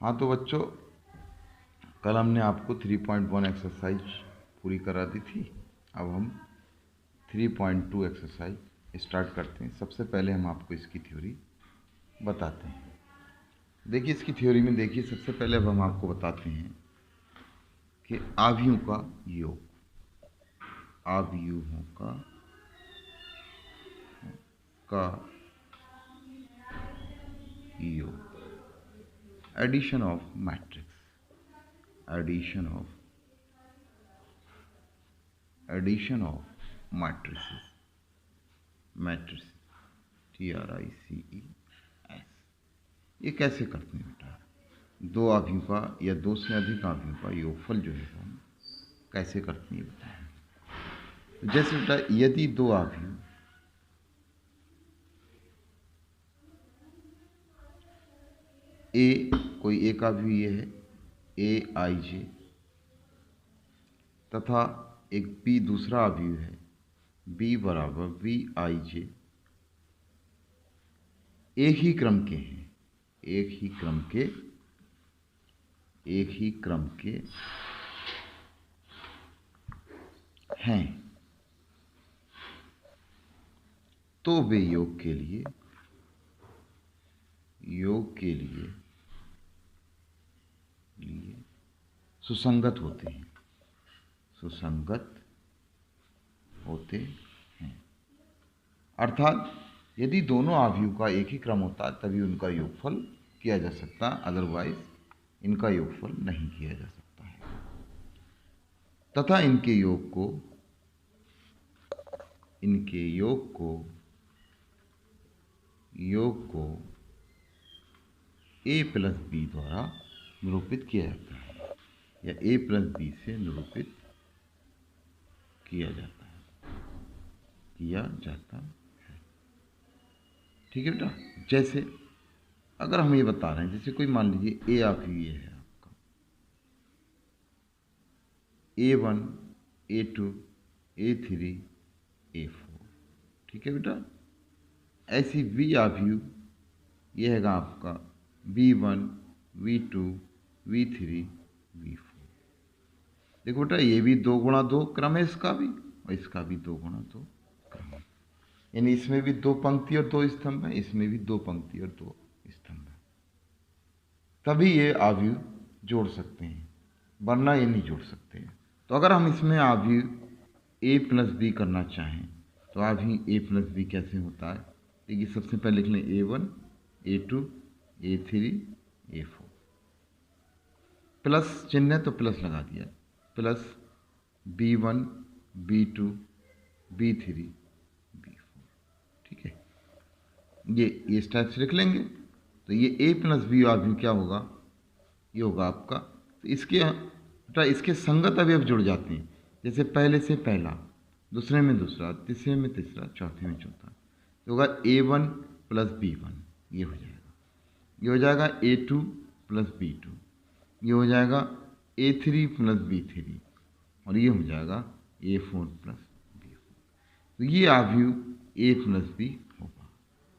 हाँ तो बच्चों, कल हमने आपको 3.1 एक्सरसाइज पूरी करा दी थी। अब हम 3.2 एक्सरसाइज स्टार्ट करते हैं। सबसे पहले हम आपको इसकी थ्योरी बताते हैं। देखिए इसकी थ्योरी में देखिए, सबसे पहले अब हम आपको बताते हैं कि आव्यूहों का योग, आव्यूहों का योग, addition of matrix, addition of matrices, matrices TRICES। ये कैसे करते हैं बेटा? दो आव्यूहों का या दो से अधिक आव्यूहों का योगफल जो है हम कैसे करते हैं बताएं। जैसे बेटा, यदि दो आव्यूह ए, कोई एक आव्यूह ये है AIJ, तथा एक B दूसरा आव्यूह है B बराबर VIJ, एक ही क्रम के हैं, एक ही क्रम के हैं, तो वे योग के लिए सुसंगत होते हैं। अर्थात यदि दोनों आव्यूहों का एक ही क्रम होता तभी उनका योगफल किया जा सकता, अदरवाइज इनका योगफल नहीं किया जा सकता है। तथा इनके योग को A प्लस B द्वारा निरूपित किया जाता है, या A प्लस B से निरूपित किया जाता है। ठीक है बेटा। जैसे अगर हम ये बता रहे हैं, जैसे कोई मान लीजिए A आव्यूह ये है आपका A1 A2 A3 A4, ठीक है बेटा। ऐसी V आव्यूह ये हैगा आपका V1 V2 V3 V4। देखो बेटा, ये भी 2 गुणा 2 क्रम है इसका भी, और इसका भी 2 गुणा 2 क्रम है। यानी इसमें भी 2 पंक्ति और 2 स्तंभ है, इसमें भी 2 पंक्ति और 2 स्तंभ है। तभी ये आव्यूह जोड़ सकते हैं, वरना ये नहीं जोड़ सकते हैं। तो अगर हम इसमें आव्यूह A प्लस B करना चाहें तो आव्यूह A प्लस B कैसे होता है? देखिए सबसे पहले लिख लें A1 A2 A3 A4, plus चिन्ह है तो प्लस लगा दिया, plus B1 B2 B3 B4, ठीक है। ये इस टाइप से लिख लेंगे। तो ये A प्लस B आव्यूह क्या होगा? ये होगा आपका, तो इसके संगत अवयव जुड़ जाते हैं। जैसे पहले से पहला, दूसरे में दूसरा, तीसरे में तीसरा, चौथे में चौथा, तो होगा A1 प्लस B1, ये हो जाएगा। ये हो जाएगा A2 प्लस B2, ये हो जाएगा A3 प्लस B3, और ये हो जाएगा A4 प्लस B4। तो ये आव्यूह A प्लस B होगा,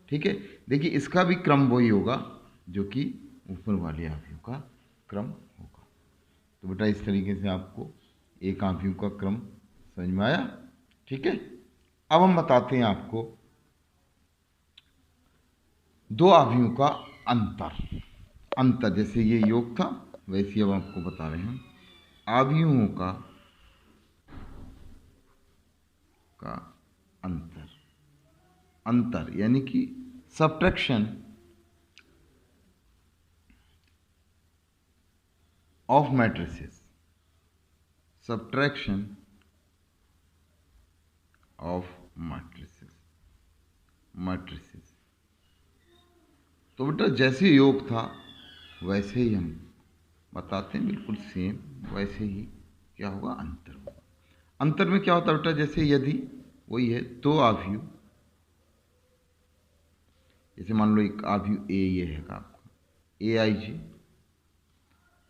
ठीक है। देखिए इसका भी क्रम वही होगा जो कि ऊपर वाले आव्यूह का क्रम होगा। तो बेटा इस तरीके से आपको एक आव्यूह का क्रम समझ में आया, ठीक है। अब हम बताते हैं आपको दो आव्यूहों का अंतर। जैसे ये योग था, वैसे अब आपको बता रहे हैं आव्यूहों का अंतर, यानी कि सब्ट्रैक्शन ऑफ मैट्रिसेस, मैट्रिसेस। तो बेटा जैसे योग था वैसे ही हम बताते हैं, बिल्कुल सेम वैसे ही क्या होगा, अंतर होगा। अंतर में क्या होता है बेटा? जैसे यदि वही है दो आव्यूह, जैसे मान लो एक आव्यूह A ये है आपका AIJ,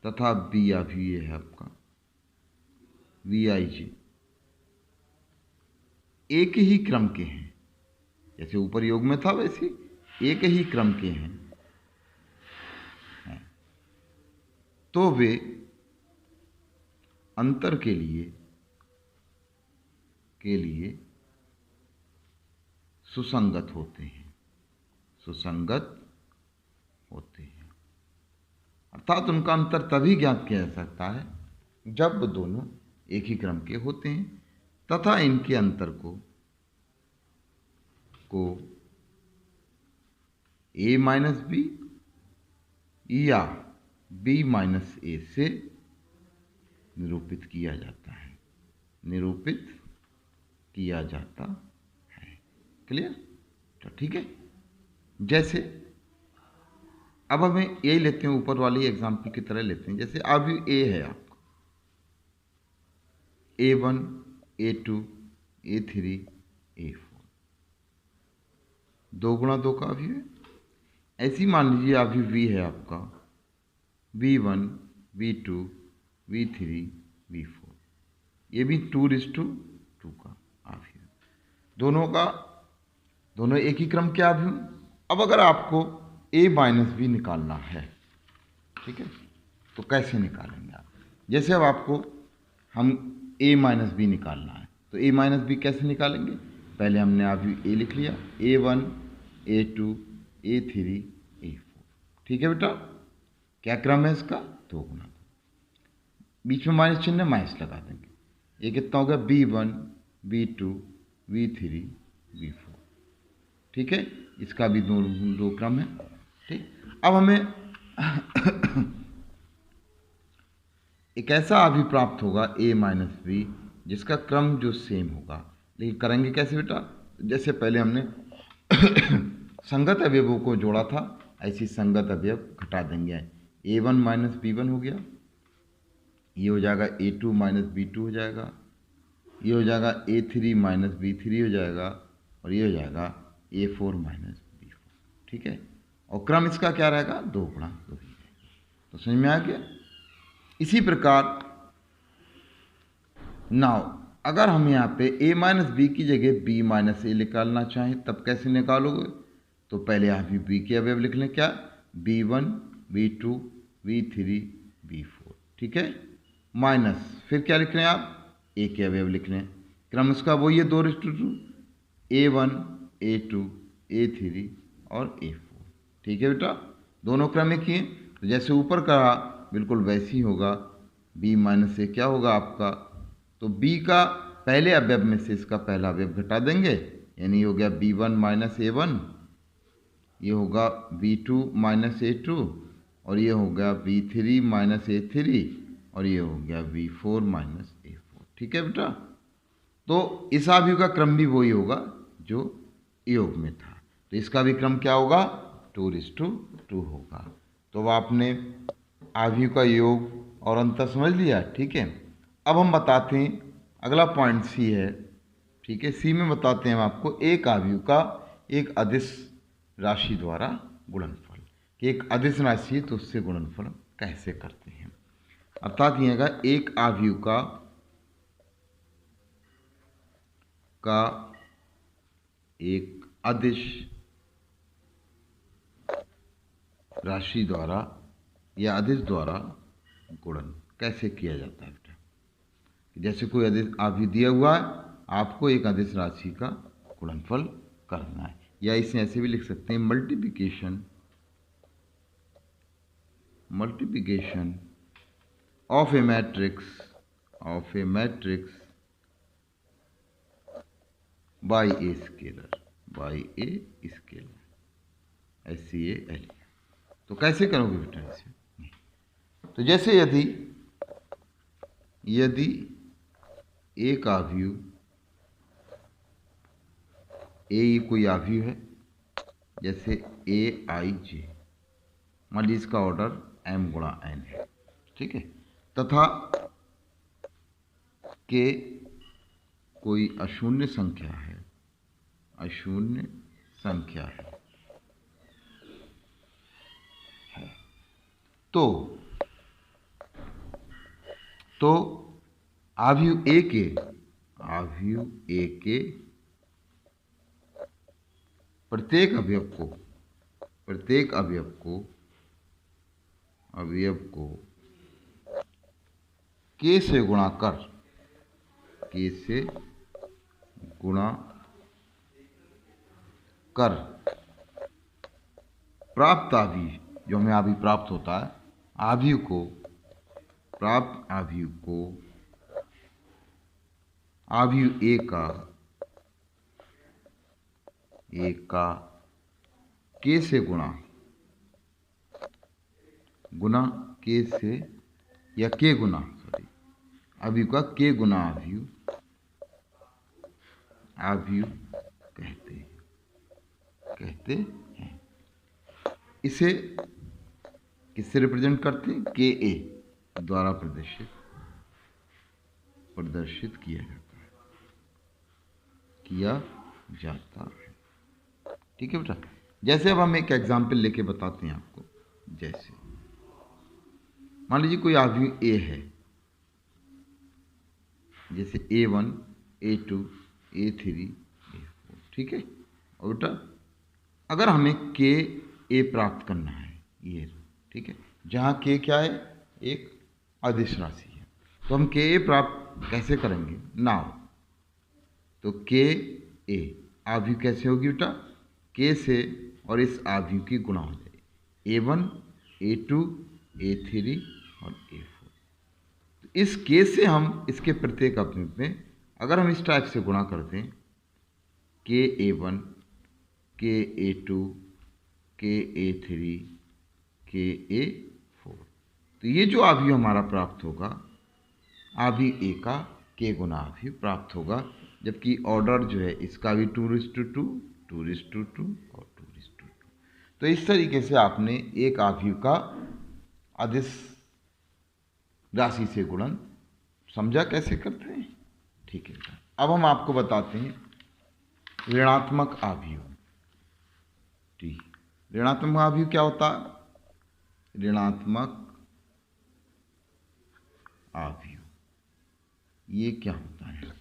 तथा B आव्यूह ये है आपका VIJ, एक ही क्रम के हैं, जैसे ऊपर योग में था वैसे एक ही क्रम के हैं, तो वे अंतर के लिए सुसंगत होते हैं, सुसंगत होते हैं। अर्थात उनका अंतर तभी ज्ञात किया जा सकता है जब दोनों एक ही क्रम के होते हैं तथा इनके अंतर को a माइनस बी या b माइनस ए से निरूपित किया जाता है, निरूपित किया जाता है। क्लियर? तो ठीक है। जैसे अब हमें यही लेते हैं, ऊपर वाली एग्जाम्पल की तरह लेते हैं। जैसे अवयव ए है आपका, A1, A2, A3, A4, 2 गुणा 2 का अवयव है। ऐसी मान लीजिए अवयव V है आपका V1, V2, V3, V4, ये भी 2:2 का अवयव, दोनों एक ही क्रम के अवयव। अब अगर आपको a माइनस बी निकालना है, ठीक है, तो कैसे निकालेंगे आप? जैसे अब आपको हम a माइनस बी निकालना है, तो a माइनस बी कैसे निकालेंगे? पहले हमने अवयव a लिख लिया, A1, A2, A3, A4, ठीक है बेटा। क्या क्रम है इसका? 2 गुना 2, बीच में माइनस चिन्ह है, माइनस लगा देंगे। ये कितना हो गया? B1, B2, V3, V4, ठीक है। इसका भी दो क्रम है, ठीक। अब हमें एक ऐसा अवयव प्राप्त होगा a माइनस बी जिसका क्रम जो सेम होगा, लेकिन करेंगे कैसे बेटा? जैसे पहले हमने संगत अवयवों को जोड़ा था, ऐसी संगत अवयव घटा देंगे। A1 माइनस B1 हो गया, ये हो जाएगा A2 माइनस B2 हो जाएगा, ये हो जाएगा A3 माइनस B3 हो जाएगा, और ये हो जाएगा A4 माइनस B4, ठीक है। और क्रम इसका क्या रहेगा? 2 गुणा 2 ही रहेगा। तो समझ में आ गया? इसी प्रकार नाउ अगर हम यहाँ पे a माइनस बी की जगह b माइनस ए निकालना चाहें, तब कैसे निकालोगे? तो पहले आप b के अवयव लिख लें, क्या? b1, b2, b3, b4, ठीक है, माइनस फिर क्या लिख रहे हैं आप? a के अवयव लिख रहे हैं। क्रम इसका वही है 2:2, A1, A2, A3 और A4, ठीक है बेटा। दोनों क्रम एक ही हैं, तो जैसे ऊपर कहा बिल्कुल वैसे ही होगा। b माइनस ए क्या होगा आपका? तो b का पहले अवयव में से इसका पहला अवयव घटा देंगे, यानी हो गया b1 माइनस A1, ये होगा b2 माइनस A2, और ये हो गया b3 माइनस A3, और ये हो गया b4 माइनस A4, ठीक है बेटा। तो इस अवयव का क्रम भी वही होगा जो योग में था, तो इसका भी क्रम क्या होगा? 2:2 होगा। तो आपने अवयव का योग और अंतर समझ लिया, ठीक है। अब हम बताते हैं, अगला पॉइंट सी है, ठीक है। सी में बताते हैं हम आपको एक अवयव का एक अदिश राशि द्वारा गुणनफल, कि एक अदिश राशि है तो उससे गुणनफल कैसे करते हैं। अर्थात यह है एक अवयव का एक अदिश राशि द्वारा या अदिश द्वारा गुणन कैसे किया जाता है बेटा? जैसे कोई अदिश अवयव दिया हुआ है, आपको एक अदिश राशि का गुणनफल करना है, या इसे ऐसे भी लिख सकते हैं multiplication of A matrix bye a scalar, SCAL। तो कैसे करोगे बेटा इसे? तो जैसे यदि एक अवयव ए कोई अवयव है, जैसे AIJ, मान लीजिए इसका ऑर्डर m गुणा n है, ठीक है, तथा के कोई अशून्य संख्या है, तो अवयव ए के प्रत्येक अवयव को के से गुणा कर, के से गुणा कर प्राप्त आव्यूह, जो हमें अभी प्राप्त होता है, आव्यूह को, प्राप्त आव्यूह को आव्यूह ए का के से गुणा के से, या के गुना, सॉरी, आव्यूह का के गुना आव्यूह कहते हैं। इसे किससे रिप्रेजेंट करते हैं? के ए द्वारा प्रदर्शित किया जाता है। ठीक है बेटा। जैसे अब हम एक एग्जाम्पल लेके बताते हैं आपको। जैसे मान लीजिए कोई आव्यूह ए है, जैसे A1, A2, A3, A4, ठीक है। और बेटा अगर हमें के ए प्राप्त करना है, ये ठीक है, जहाँ के क्या है? एक अदिश राशि है, तो हम के ए प्राप्त कैसे करेंगे? नाउ तो के ए आव्यूह कैसे होगी बेटा? के से और इस आव्यूह की गुणा हो जाएगी, A1, A2, A3 और A4। तो इस के से हम इसके प्रत्येक आव्यूह में अगर हम इस टाइप से गुणा करते हैं, के A1, के A2, के A3, के A4, तो ये जो आव्यूह हमारा प्राप्त होगा, आव्यूह ए का के गुना आव्यूह प्राप्त होगा, जबकि ऑर्डर जो है इसका भी 2:2, 2:2 और 2:2। तो इस तरीके से आपने एक आव्यूह का अदिश राशि से गुणन समझा कैसे करते हैं? ठीक है। अब हम आपको बताते हैं ऋणात्मक आव्यूह। ठीक, ऋणात्मक आव्यूह क्या होता है? ऋणात्मक आव्यूह ये क्या होता है?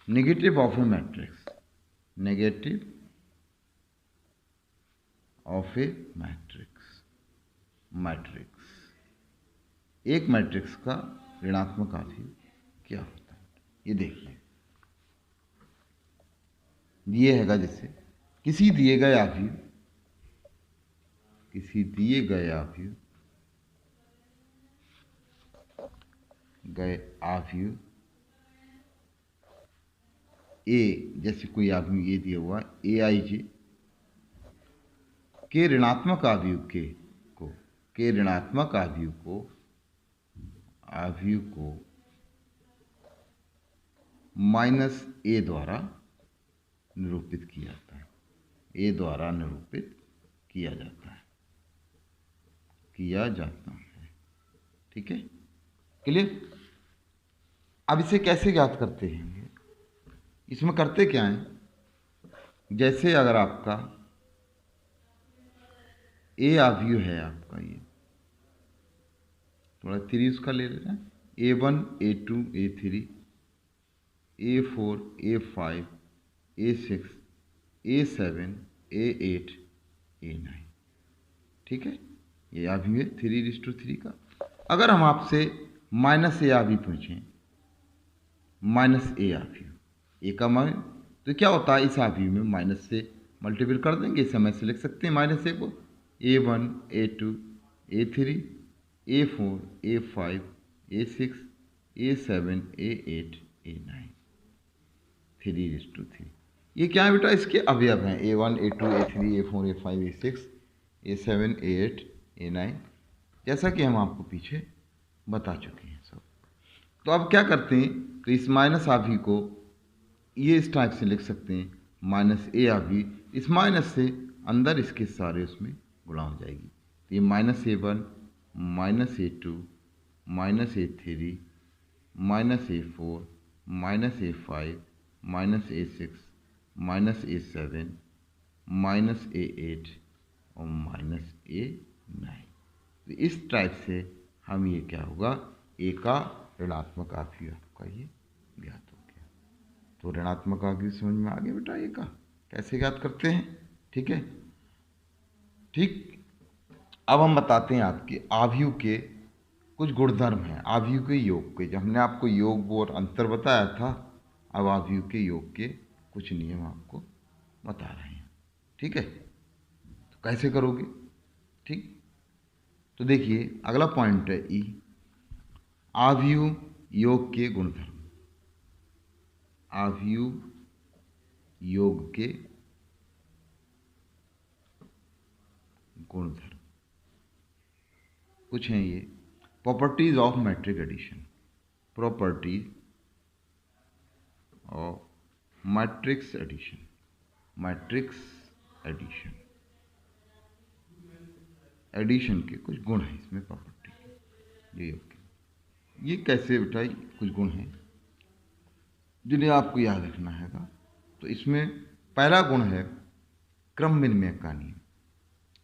Negative of A matrix, negative of A matrix, एक मैट्रिक्स का ऋणात्मक आव्यूह क्या होता है? ये देखिए, ये हैगा जैसे किसी दिए गए आव्यूह ए, जैसे कोई आव्यूह ये दिया हुआ ए आई जे के ऋणात्मक आव्यूह को माइनस ए द्वारा निरूपित किया जाता है, ए द्वारा निरूपित किया जाता है। ठीक है, क्लियर? अब इसे कैसे ज्ञात करते हैं? इसमें करते क्या है? जैसे अगर आपका ए आव्यूह है, आपका ये थोड़ा 3 उसका ले लेना, A1, A2, A3, A4, A5, A6, A7, A8, A9, ठीक है, ये आव्यूह है 3:3 का। अगर हम आपसे माइनस ए आव्यूह पूछें, माइनस ए आव्यूह, ए का मान तो क्या होता है? इस आव्यूह में माइनस से मल्टीपल कर देंगे, इस समय से लिख सकते हैं माइनस ए को, A1, A2, A3, A4, A5, A6, A7, A8, A9, 3:3। ये क्या है बेटा? इसके अवयव हैं, A1, A2, A3, A4, A5, A6, A7, A8, A9, जैसा कि हम आपको पीछे बता चुके हैं सब। तो अब क्या करते हैं? तो इस माइनस आव्यूह को ये इस टाइप से लिख सकते हैं, माइनस ए आव्यूह, इस माइनस से अंदर इसके सारे उसमें गुणा हो जाएगी, तो ये -A1, -A2, -A3, -A4, -A5, -A6, -A7, -A8 और -A9। तो इस टाइप से हम ये क्या होगा? ए का ऋणात्मक आव्यूह आपका ये ज्ञात हो गया। तो ऋणात्मक आव्यूह समझ में आ गया बेटा? ए का कैसे ज्ञात करते हैं? ठीक है, ठीक। अब हम बताते हैं आपके आव्यूह के कुछ गुणधर्म हैं आव्यूह के योग के। जब हमने आपको योग और अंतर बताया था, अब आव्यूह के योग के कुछ नियम आपको बता रहे हैं। ठीक है, तो कैसे करोगे? ठीक, तो देखिए अगला पॉइंट है ई, आव्यूह योग के गुणधर्म। आव्यूह योग के गुणधर्म कुछ हैं ये। Properties of matrix addition, properties of matrix addition, matrix addition, addition के कुछ गुण हैं इसमें, प्रॉपर्टी के ये योग के। ये कैसे बेटा, कुछ गुण हैं जिन्हें आपको याद रखना हैगा। तो इसमें पहला गुण है क्रम विनिमय का नियम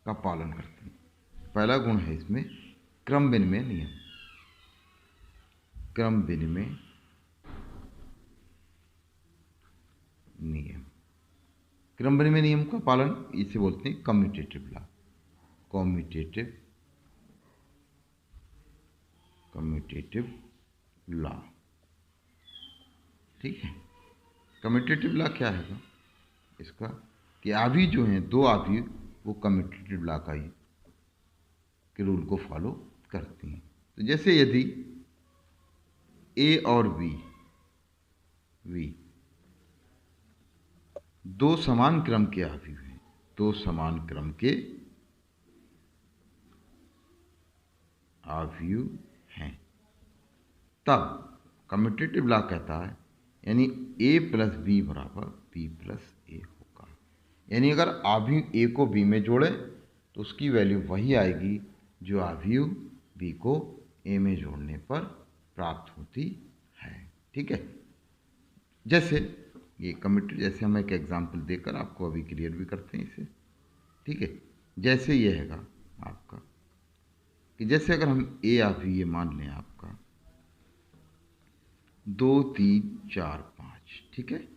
का पालन करते हैं। पहला गुण है इसमें क्रम विनिमय नियम, क्रम विनिमय नियम। क्रम विनिमय नियम का पालन इसे बोलते हैं कम्यूटेटिव लॉ, कम्यूटेटिव लॉ। ठीक है, कम्यूटेटिव लॉ क्या है इसका, कि आव्यूह जो हैं, दो आव्यूह वो कम्यूटेटिव लॉ का ही के रूल को फॉलो करती हैं। तो जैसे यदि ए और बी दो समान क्रम के आव्यूह हैं, दो समान क्रम के आव्यूह हैं, तब कम्यूटेटिव लॉ कहता है यानी ए प्लस बी बराबर बी प्लस ए होगा। यानी अगर आव्यूह ए को बी में जोड़े तो उसकी वैल्यू वही आएगी जो आव्यूह बी को ए में जोड़ने पर प्राप्त होती है। ठीक है, जैसे ये कम्यूटेटिव, जैसे हम एक एग्जांपल देकर आपको अभी क्लियर भी करते हैं इसे। ठीक है, जैसे ये हैगा आपका कि जैसे अगर हम ए आव्यूह ये मान लें आपका 2 3 4 5, ठीक है,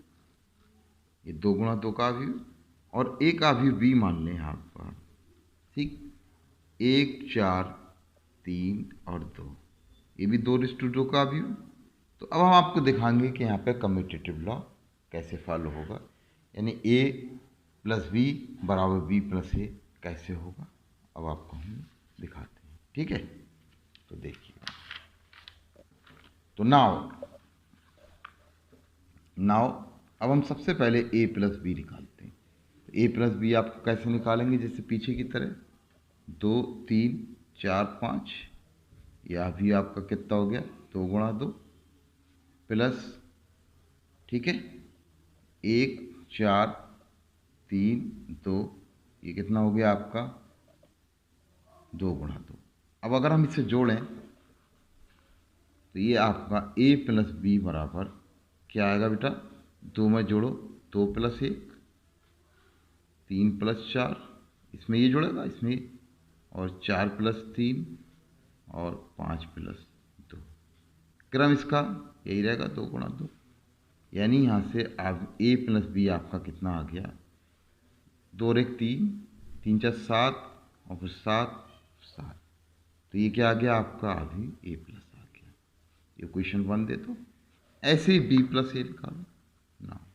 ये 2 गुणा 2 का आव्यूह, और एक आव्यूह बी मान लें आपका, ठीक, 1 4 3 और 2, ये भी 2:2 का आव्यूह। तो अब हम आपको दिखाएंगे कि यहाँ पे कम्यूटेटिव लॉ कैसे फॉलो होगा, यानी ए प्लस बी बराबर बी प्लस ए कैसे होगा, अब आपको हम दिखाते हैं। ठीक है, तो देखिए, तो नाउ अब हम सबसे पहले ए प्लस बी निकालते हैं। तो ए प्लस बी आपको कैसे निकालेंगे, जैसे पीछे की तरह 2 3 4 5, यह भी आपका कितना हो गया 2 गुणा 2 प्लस, ठीक है, 1 4 3 2, ये कितना हो गया आपका 2 गुणा 2। अब अगर हम इसे जोड़ें तो ये आपका ए प्लस बी बराबर क्या आएगा बेटा, 2 में जोड़ो 2 प्लस 1 3 प्लस 4, इसमें ये जुड़ेगा इसमें, और 4 प्लस 3 और 5 प्लस 2, क्रम इसका यही रहेगा 2 गुणा 2। यानी यहाँ से आप ए प्लस बी आपका कितना आ गया, 2 और 1 3, 3 4 7 और फिर 7 7, तो ये क्या आ गया आपका अभी ए प्लस आ गया। ये क्वेश्चन 1 दे दो। ऐसे ही बी प्लस ए निकालो ना,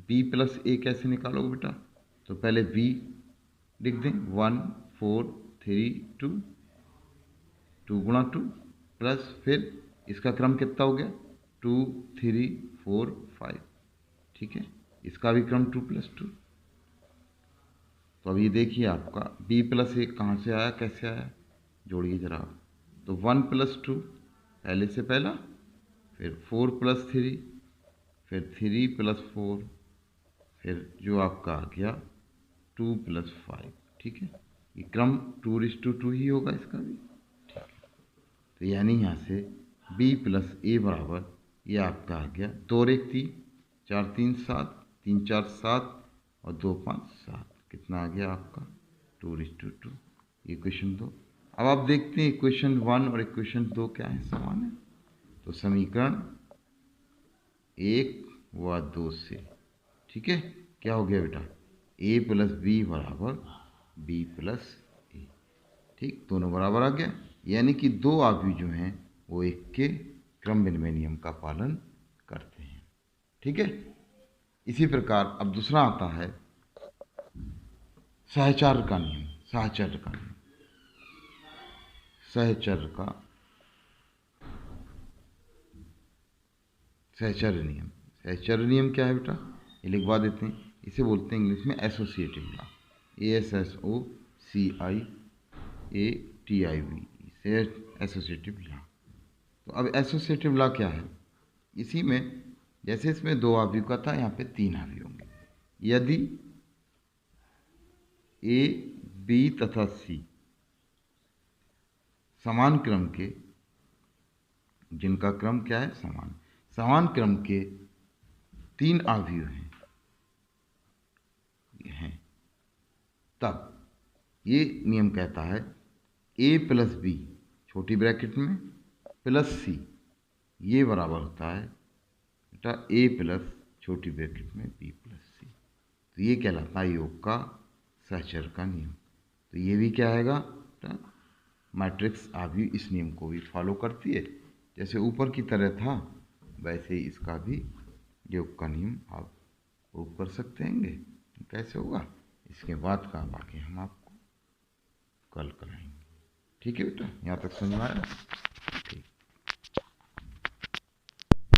बी प्लस ए कैसे निकालोगे बेटा, तो पहले बी लिख दें 1 4 3 2, 2 गुणा 2 प्लस, फिर इसका क्रम कितना हो गया 2 3 4 5, ठीक है, इसका भी क्रम 2 प्लस 2। तो अब ये देखिए आपका बी प्लस ए कहाँ से आया, कैसे आया, जोड़िए जरा। तो 1 प्लस 2 पहले से पहला, फिर 4 प्लस 3, फिर 3 प्लस 4, फिर जो आपका आ गया 2 प्लस 5, ठीक है, ये क्रम 2:2 ही होगा इसका भी, ठीक है। तो यानी यहाँ से b प्लस ए बराबर ये आपका आ गया 2 और 1 3, 4 3 7, 3 4 7 और 2 5 7, कितना आ गया आपका 2:2। ये क्वेश्चन 2। अब आप देखते हैं इक्वेशन 1 और इक्वेशन 2 क्या है, समान है। तो समीकरण 1 व 2 से, ठीक है, क्या हो गया बेटा, a प्लस बी बराबर b प्लस ए, ठीक, दोनों बराबर आ गया। यानी कि दो आव्यूह जो हैं वो एक के क्रम विनिमय नियम का पालन करते हैं। ठीक है। इसी प्रकार अब दूसरा आता है सहचर्य का नियम। सहचर्य का नियम, सहचर्य का सहचर्य नियम। सहचर्य नियम क्या है बेटा, ये लिखवा देते हैं। इसे बोलते हैं इंग्लिश में एसोसिएटिव लॉ। ASSOCIATIV से एसोसिएटिव लॉ। तो अब एसोसिएटिव लॉ क्या है, इसी में जैसे इसमें दो आव्यूह का था, यहाँ पे तीन आव्यूह होंगे। यदि A, B तथा C समान क्रम के, जिनका क्रम क्या है, समान क्रम के तीन आव्यूह हैं, तब ये नियम कहता है A प्लस बी छोटी ब्रैकेट में प्लस C ये बराबर होता है बेटा A प्लस छोटी ब्रैकेट में B प्लस C। तो ये कहलाता है योग का सहचर्य का नियम। तो ये भी क्या आएगा, मैट्रिक्स आव्यूह इस नियम को भी फॉलो करती है। जैसे ऊपर की तरह था वैसे ही इसका भी योग का नियम आप प्रूव कर सकते हैं। कैसे होगा, इसके बाद का बाकी हम आपको कल कराएंगे। ठीक है बेटा, यहाँ तक समझ में आया।